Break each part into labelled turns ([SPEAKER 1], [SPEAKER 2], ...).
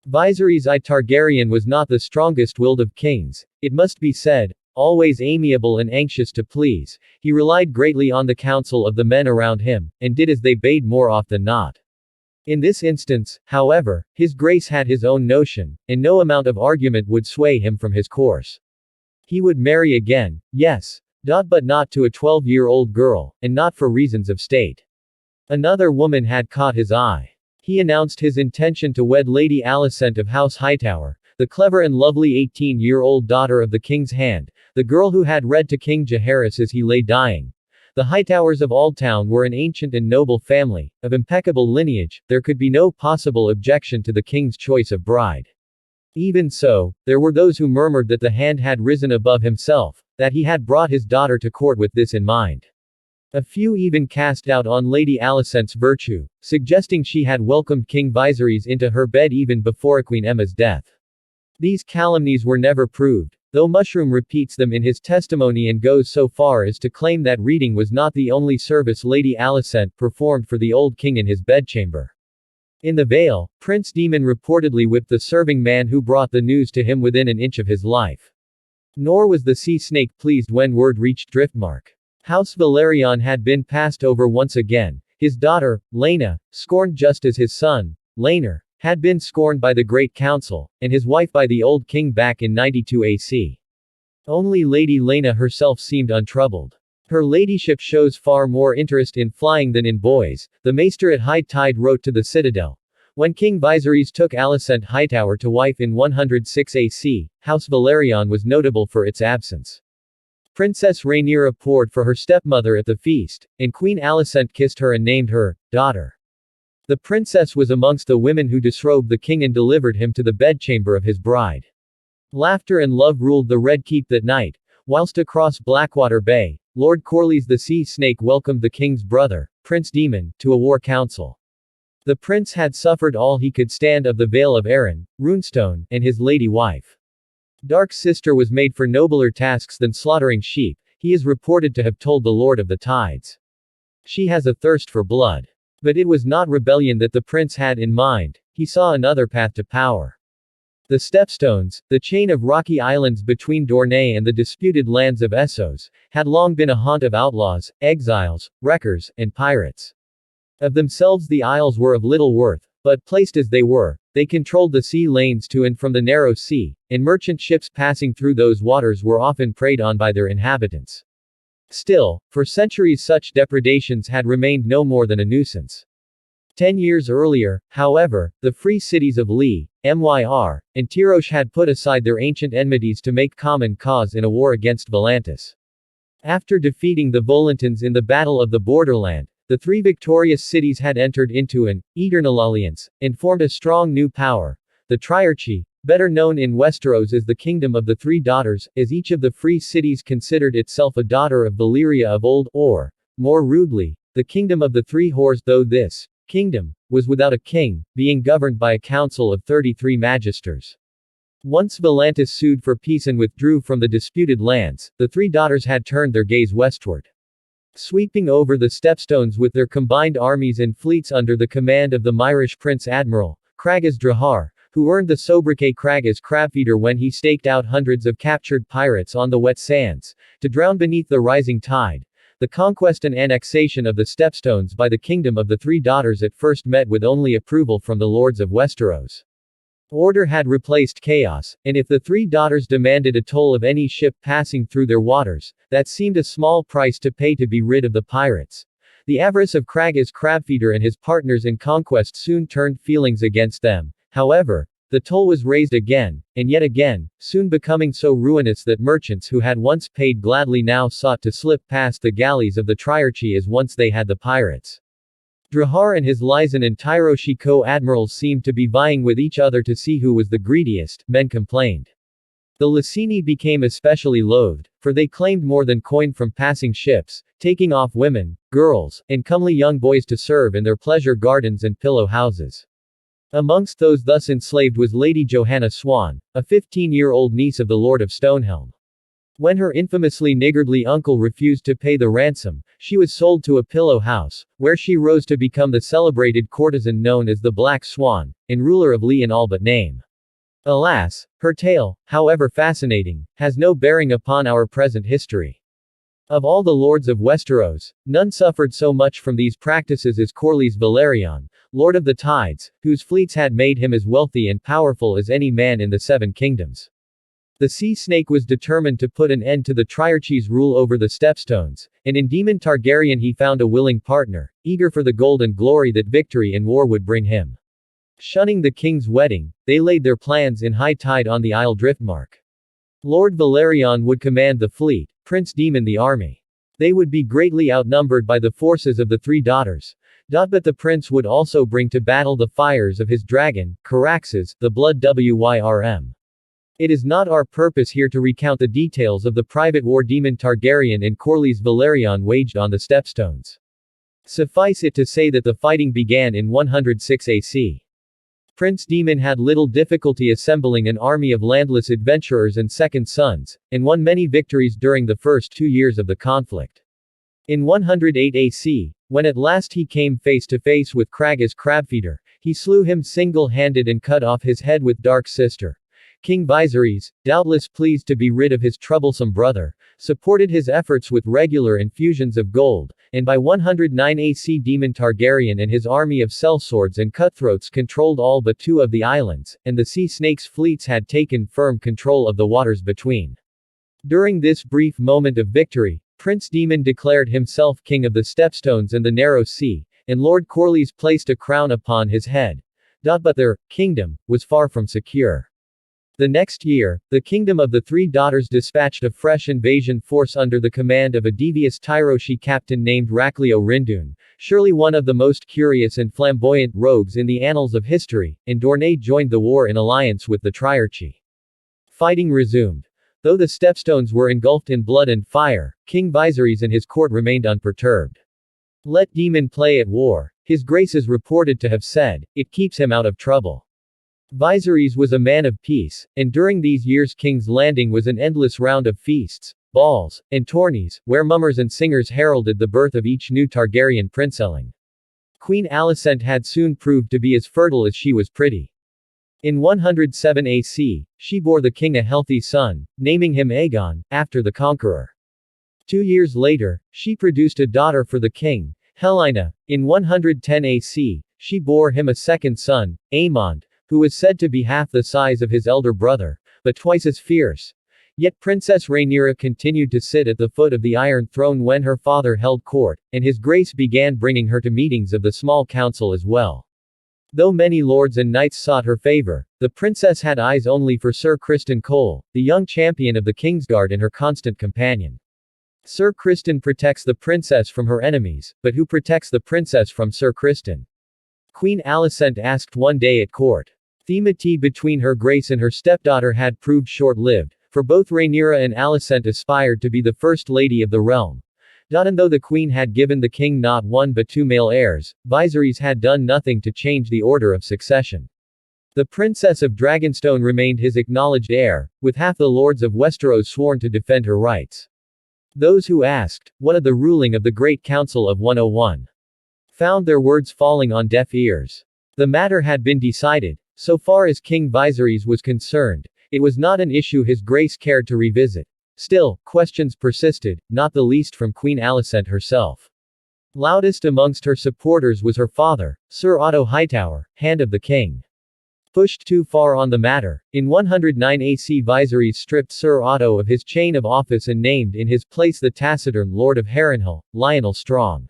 [SPEAKER 1] Viserys I Targaryen was not the strongest-willed of kings, it must be said, always amiable and anxious to please. He relied greatly on the counsel of the men around him, and did as they bade more often than not. In this instance, however, his grace had his own notion, and no amount of argument would sway him from his course. He would marry again, yes, but not to a 12-year-old girl, and not for reasons of state. Another woman had caught his eye. He announced his intention to wed Lady Alicent of House Hightower, the clever and lovely 18-year-old daughter of the king's hand, the girl who had read to King Jaehaerys as he lay dying. The Hightowers of Aldtown were an ancient and noble family, of impeccable lineage. There could be no possible objection to the king's choice of bride. Even so, there were those who murmured that the hand had risen above himself, that he had brought his daughter to court with this in mind. A few even cast doubt on Lady Alicent's virtue, suggesting she had welcomed King Viserys into her bed even before Queen Emma's death. These calumnies were never proved, though Mushroom repeats them in his testimony and goes so far as to claim that reading was not the only service Lady Alicent performed for the old king in his bedchamber. In the Vale, Prince Daemon reportedly whipped the serving man who brought the news to him within an inch of his life. Nor was the sea snake pleased when word reached Driftmark. House Valerion had been passed over once again. His daughter, Laena, scorned just as his son, Laenor, had been scorned by the Great Council, and his wife by the old king back in 92 AC. Only Lady Laena herself seemed untroubled. Her ladyship shows far more interest in flying than in boys, the maester at high tide wrote to the Citadel. When King Viserys took Alicent Hightower to wife in 106 AC, House Valerion was notable for its absence. Princess Rhaenyra poured for her stepmother at the feast, and Queen Alicent kissed her and named her daughter. The princess was amongst the women who disrobed the king and delivered him to the bedchamber of his bride. Laughter and love ruled the Red Keep that night, whilst across Blackwater Bay, Lord Corlys the Sea Snake welcomed the king's brother, Prince Daemon, to a war council. The prince had suffered all he could stand of the Vale of Arryn, Runestone, and his lady wife. Dark's sister was made for nobler tasks than slaughtering sheep, he is reported to have told the Lord of the Tides. She has a thirst for blood. But it was not rebellion that the prince had in mind, he saw another path to power. The Stepstones, the chain of rocky islands between Dorne and the disputed lands of Essos, had long been a haunt of outlaws, exiles, wreckers, and pirates. Of themselves the isles were of little worth, but placed as they were, they controlled the sea lanes to and from the narrow sea, and merchant ships passing through those waters were often preyed on by their inhabitants. Still, for centuries such depredations had remained no more than a nuisance. 10 years earlier, however, the free cities of Lee, Myr, and Tirosh had put aside their ancient enmities to make common cause in a war against Volantis. After defeating the Volantans in the Battle of the Borderland, the three victorious cities had entered into an eternal alliance, and formed a strong new power, the Triarchy, better known in Westeros as the Kingdom of the Three Daughters, as each of the free cities considered itself a daughter of Valyria of old, or, more rudely, the Kingdom of the Three Whores, though this kingdom was without a king, being governed by a council of 33 magisters. Once Volantis sued for peace and withdrew from the disputed lands, the three daughters had turned their gaze westward. Sweeping over the Stepstones with their combined armies and fleets under the command of the Myrish Prince Admiral, Craghas Drahar, who earned the sobriquet Craghas Crabfeeder when he staked out hundreds of captured pirates on the wet sands, to drown beneath the rising tide. The conquest and annexation of the Stepstones by the Kingdom of the Three Daughters at first met with only approval from the lords of Westeros. Order had replaced chaos, and if the three daughters demanded a toll of any ship passing through their waters, that seemed a small price to pay to be rid of the pirates. The avarice of Craghas Crabfeeder and his partners in conquest soon turned feelings against them. However, the toll was raised again, and yet again, soon becoming so ruinous that merchants who had once paid gladly now sought to slip past the galleys of the Triarchy as once they had the pirates. Drahar and his Lysan and Tyroshi co-admirals seemed to be vying with each other to see who was the greediest, men complained. The Lyseni became especially loathed, for they claimed more than coin from passing ships, taking off women, girls, and comely young boys to serve in their pleasure gardens and pillow houses. Amongst those thus enslaved was Lady Johanna Swan, a 15-year-old niece of the Lord of Stonehelm. When her infamously niggardly uncle refused to pay the ransom, she was sold to a pillow house, where she rose to become the celebrated courtesan known as the Black Swan, and ruler of Lee in all but name. Alas, her tale, however fascinating, has no bearing upon our present history. Of all the lords of Westeros, none suffered so much from these practices as Corlys Velaryon, Lord of the Tides, whose fleets had made him as wealthy and powerful as any man in the Seven Kingdoms. The Sea Snake was determined to put an end to the Triarchy's rule over the Stepstones, and in Daemon Targaryen he found a willing partner, eager for the gold and glory that victory in war would bring him. Shunning the king's wedding, they laid their plans in high tide on the Isle Driftmark. Lord Velaryon would command the fleet, Prince Daemon the army. They would be greatly outnumbered by the forces of the three daughters. But the prince would also bring to battle the fires of his dragon, Caraxes, the blood Wyrm. It is not our purpose here to recount the details of the private war Daemon Targaryen and Corlys Velaryon waged on the Stepstones. Suffice it to say that the fighting began in 106 AC. Prince Daemon had little difficulty assembling an army of landless adventurers and second sons, and won many victories during the first 2 years of the conflict. In 108 AC, when at last he came face to face with Craghas Crabfeeder, he slew him single-handed and cut off his head with Dark Sister. King Viserys, doubtless pleased to be rid of his troublesome brother, supported his efforts with regular infusions of gold, and by 109 AC Daemon Targaryen and his army of sellswords and cutthroats controlled all but 2 of the islands, and the Sea Snake's fleets had taken firm control of the waters between. During this brief moment of victory, Prince Daemon declared himself king of the Stepstones and the Narrow Sea, and Lord Corlys placed a crown upon his head. But their kingdom was far from secure. The next year, the Kingdom of the Three Daughters dispatched a fresh invasion force under the command of a devious Tyroshi captain named Raclio Rindoon, surely one of the most curious and flamboyant rogues in the annals of history, and Dorne joined the war in alliance with the Triarchy. Fighting resumed. Though the Stepstones were engulfed in blood and fire, King Viserys and his court remained unperturbed. Let Daemon play at war, his grace is reported to have said, it keeps him out of trouble. Viserys was a man of peace, and during these years King's Landing was an endless round of feasts, balls, and tourneys, where mummers and singers heralded the birth of each new Targaryen princeling. Queen Alicent had soon proved to be as fertile as she was pretty. In 107 AC, she bore the king a healthy son, naming him Aegon, after the conqueror. 2 years later, she produced a daughter for the king, Helaena. In 110 AC, she bore him a second son, Aemond, who was said to be half the size of his elder brother, but twice as fierce. Yet Princess Rhaenyra continued to sit at the foot of the Iron Throne when her father held court, and his grace began bringing her to meetings of the small council as well. Though many lords and knights sought her favor, the princess had eyes only for Sir Criston Cole, the young champion of the Kingsguard and her constant companion. Sir Criston protects the princess from her enemies, but who protects the princess from Sir Criston? Queen Alicent asked one day at court. Themity between her grace and her stepdaughter had proved short-lived, for both Rhaenyra and Alicent aspired to be the first lady of the realm. And though the queen had given the king not 1 but 2 male heirs, Viserys had done nothing to change the order of succession. The Princess of Dragonstone remained his acknowledged heir, with half the lords of Westeros sworn to defend her rights. Those who asked, what of the ruling of the Great Council of 101? Found their words falling on deaf ears. The matter had been decided. So far as King Viserys was concerned, it was not an issue his grace cared to revisit. Still, questions persisted, not the least from Queen Alicent herself. Loudest amongst her supporters was her father, Sir Otto Hightower, Hand of the King. Pushed too far on the matter, in 109 AC Viserys stripped Sir Otto of his chain of office and named in his place the taciturn Lord of Harrenhal, Lionel Strong.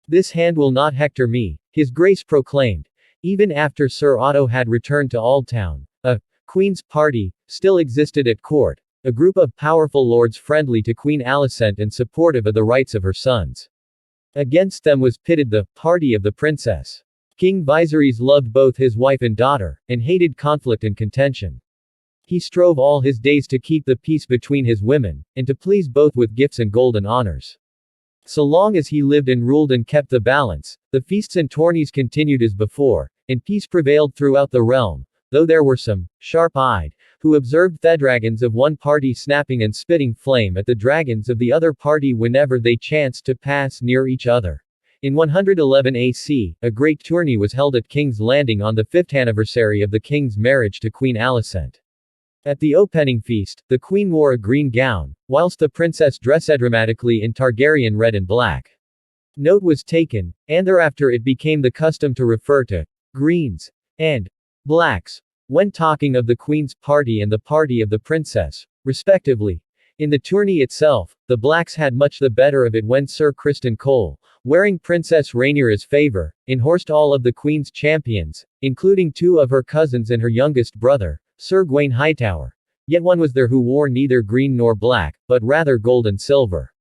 [SPEAKER 1] This hand will not hector me, his grace proclaimed. Even after Sir Otto had returned to Aldtown, a Queen's Party still existed at court, a group of powerful lords friendly to Queen Alicent and supportive of the rights of her sons. Against them was pitted the party of the princess. King Viserys loved both his wife and daughter, and hated conflict and contention. He strove all his days to keep the peace between his women, and to please both with gifts and golden honors. So long as he lived and ruled and kept the balance, the feasts and tourneys continued as before, and peace prevailed throughout the realm, though there were some sharp-eyed, who observed the dragons of one party snapping and spitting flame at the dragons of the other party whenever they chanced to pass near each other. In 111 AC, a great tourney was held at King's Landing on the 5th anniversary of the king's marriage to Queen Alicent. At the opening feast, the queen wore a green gown, whilst the princess dressed dramatically in Targaryen red and black. Note was taken, and thereafter it became the custom to refer to greens and blacks when talking of the queen's party and the party of the princess, respectively. In the tourney itself, the blacks had much the better of it when Sir Criston Cole, wearing Princess Rhaenyra's favor, enhorsed all of the queen's champions, including 2 of her cousins and her youngest brother, Sir Gawain Hightower. Yet one was there who wore neither green nor black, but rather gold and silver.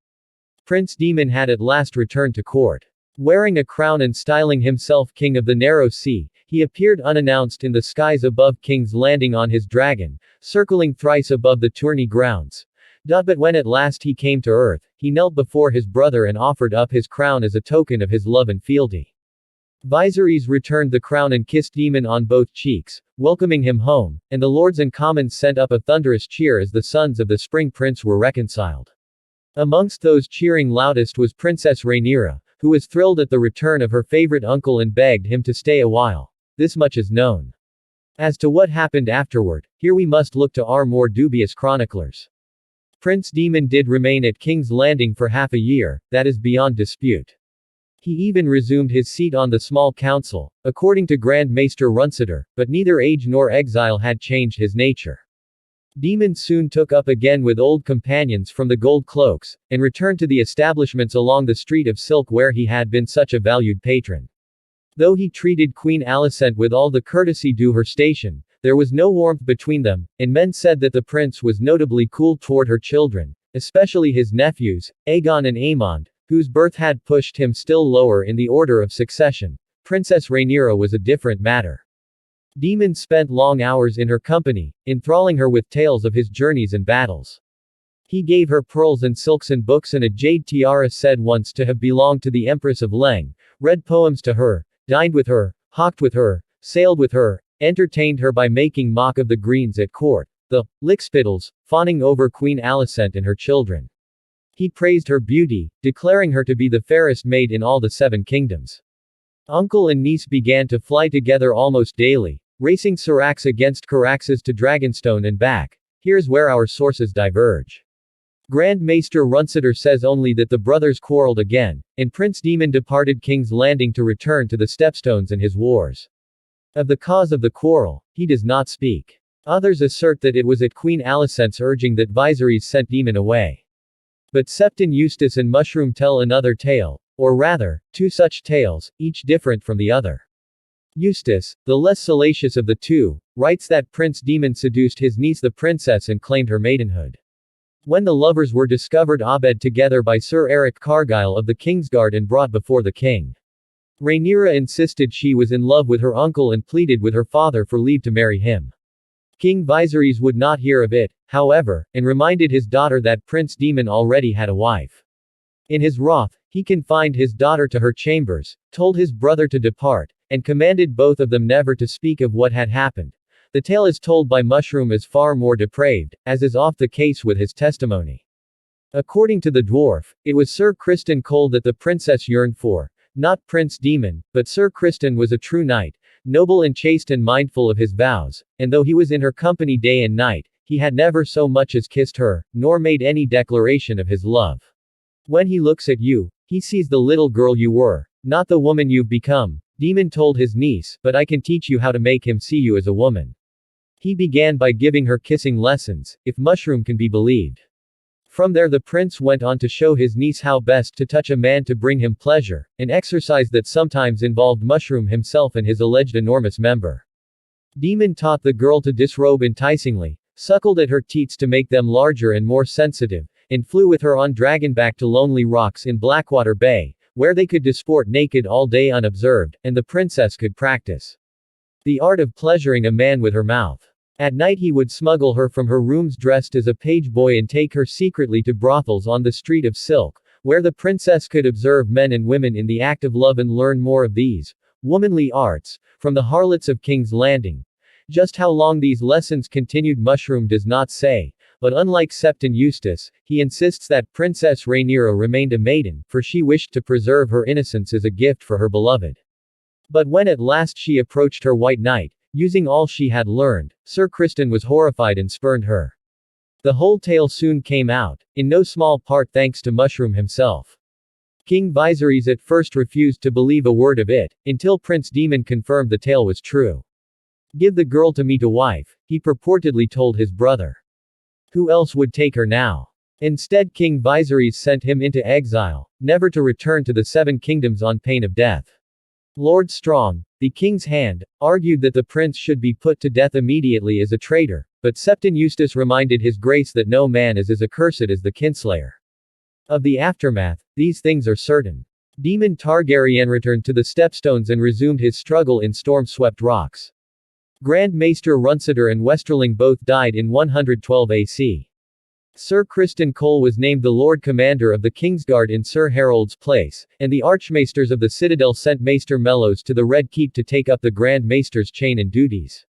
[SPEAKER 1] Prince Daemon had at last returned to court. Wearing a crown and styling himself King of the Narrow Sea, he appeared unannounced in the skies above King's Landing on his dragon, circling thrice above the tourney grounds. But when at last he came to earth, he knelt before his brother and offered up his crown as a token of his love and fealty. Viserys returned the crown and kissed Daemon on both cheeks, welcoming him home, and the lords and commons sent up a thunderous cheer as the sons of the Spring Prince were reconciled. Amongst those cheering loudest was Princess Rhaenyra, who was thrilled at the return of her favorite uncle and begged him to stay a while. This much is known. As to what happened afterward, here we must look to our more dubious chroniclers. Prince Daemon did remain at King's Landing for half a year, that is beyond dispute. He even resumed his seat on the small council, according to Grand Maester Runciter, but neither age nor exile had changed his nature. Daemon soon took up again with old companions from the Gold Cloaks, and returned to the establishments along the Street of Silk where he had been such a valued patron. Though he treated Queen Alicent with all the courtesy due her station, there was no warmth between them, and men said that the prince was notably cool toward her children, especially his nephews, Aegon and Aemond, whose birth had pushed him still lower in the order of succession. Princess Rhaenyra was a different matter. Daemon spent long hours in her company, enthralling her with tales of his journeys and battles. He gave her pearls and silks and books and a jade tiara said once to have belonged to the Empress of Leng, read poems to her, dined with her, hawked with her, sailed with her, entertained her by making mock of the greens at court, the lickspittles, fawning over Queen Alicent and her children. He praised her beauty, declaring her to be the fairest maid in all the 7 kingdoms. Uncle and niece began to fly together almost daily, racing Syrax against Caraxes to Dragonstone and back. Here's where our sources diverge. Grand Maester Runciter says only that the brothers quarreled again, and Prince Daemon departed King's Landing to return to the Stepstones and his wars. Of the cause of the quarrel, he does not speak. Others assert that it was at Queen Alicent's urging that Viserys sent Daemon away. But Septon Eustace and Mushroom tell another tale, or rather, 2 such tales, each different from the other. Eustace, the less salacious of the 2, writes that Prince Daemon seduced his niece the princess and claimed her maidenhood. When the lovers were discovered abed together by Sir Eric Cargyle of the Kingsguard and brought before the king. Rhaenyra insisted she was in love with her uncle and pleaded with her father for leave to marry him. King Viserys would not hear of it, however, and reminded his daughter that Prince Daemon already had a wife. In his wrath, he confined his daughter to her chambers, told his brother to depart, and commanded both of them never to speak of what had happened. The tale is told by Mushroom as far more depraved, as is oft the case with his testimony. According to the dwarf, it was Sir Criston Cole that the princess yearned for, not Prince Daemon, but Sir Criston was a true knight, noble and chaste and mindful of his vows, and though he was in her company day and night, he had never so much as kissed her, nor made any declaration of his love. When he looks at you, he sees the little girl you were, not the woman you've become, Daemon told his niece, but I can teach you how to make him see you as a woman. He began by giving her kissing lessons, if Mushroom can be believed. From there the prince went on to show his niece how best to touch a man to bring him pleasure, an exercise that sometimes involved Mushroom himself and his alleged enormous member. Daemon taught the girl to disrobe enticingly, suckled at her teats to make them larger and more sensitive, and flew with her on dragonback to lonely rocks in Blackwater Bay, where they could disport naked all day unobserved, and the princess could practice the art of pleasuring a man with her mouth. At night he would smuggle her from her rooms dressed as a page boy and take her secretly to brothels on the Street of Silk, where the princess could observe men and women in the act of love and learn more of these womanly arts from the harlots of King's Landing. Just how long these lessons continued Mushroom does not say, but unlike Septon Eustace, he insists that Princess Rhaenyra remained a maiden, for she wished to preserve her innocence as a gift for her beloved. But when at last she approached her White Knight, using all she had learned, Sir Criston was horrified and spurned her. The whole tale soon came out, in no small part thanks to Mushroom himself. King Viserys at first refused to believe a word of it, until Prince Daemon confirmed the tale was true. "Give the girl to me to wife," he purportedly told his brother. Who else would take her now? Instead, King Viserys sent him into exile, never to return to the Seven Kingdoms on pain of death. Lord Strong, the king's hand, argued that the prince should be put to death immediately as a traitor, but Septon Eustace reminded his grace that no man is as accursed as the kinslayer. Of the aftermath, these things are certain. Daemon Targaryen returned to the Stepstones and resumed his struggle in storm-swept rocks. Grand Maester Runceter and Westerling both died in 112 AC. Sir Criston Cole was named the Lord Commander of the Kingsguard in Sir Harold's place, and the Archmaesters of the Citadel sent Maester Mellows to the Red Keep to take up the Grand Maester's chain and duties.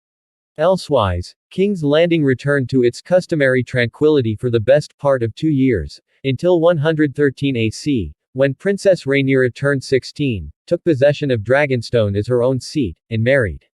[SPEAKER 1] Elsewise, King's Landing returned to its customary tranquility for the best part of 2 years, until 113 AC, when Princess Rhaenyra turned 16, took possession of Dragonstone as her own seat, and married.